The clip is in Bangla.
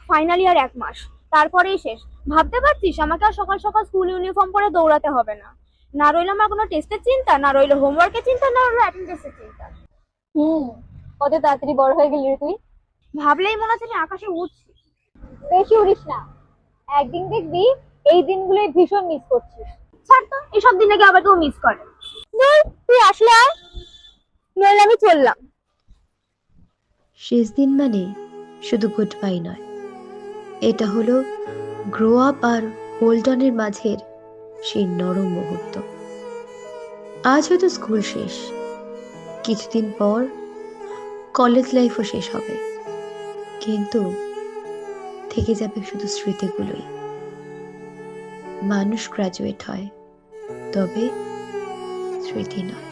ফাইনাল ইয়ার 1 মাস, তারপরেই শেষ। ভাবতে পারছিস আমাকে আর সকাল সকাল স্কুল ইউনিফর্ম পরে দৌড়াতে হবে না। না রইলো আমার কোনো টেস্টের চিন্তা, না রইলো হোমওয়ার্কের চিন্তা, না রইলো অ্যাটেন্ডেন্সের চিন্তা। হুম। কত তাড়াতাড়ি বড় হয়ে গেলি রে তুই। ভাবলেই মনে হচ্ছে আমি আকাশে উড়ছি। বেশি উড়িস না, একদিন দেখবি এই দিনগুলোই ভীষণ মিস করছিস। ছাড় তো, এসব দিনে কি আবার কেউ মিস করে? তুই আসলে আয়, নইলে আমি চললাম। শেষ দিন মানে শুধু গুড বাই নয়, এটা হলো গ্রো আপ আর হোল্ড অনের মাঝের সেই নরম মুহূর্ত। আজ হয়তো স্কুল শেষ, কিছুদিন পর কলেজ লাইফও শেষ হবে, কিন্তু থেকে যাবে শুধু স্মৃতিগুলোই। মানুষ গ্রাজুয়েট হয়, তবে স্মৃতি নয়।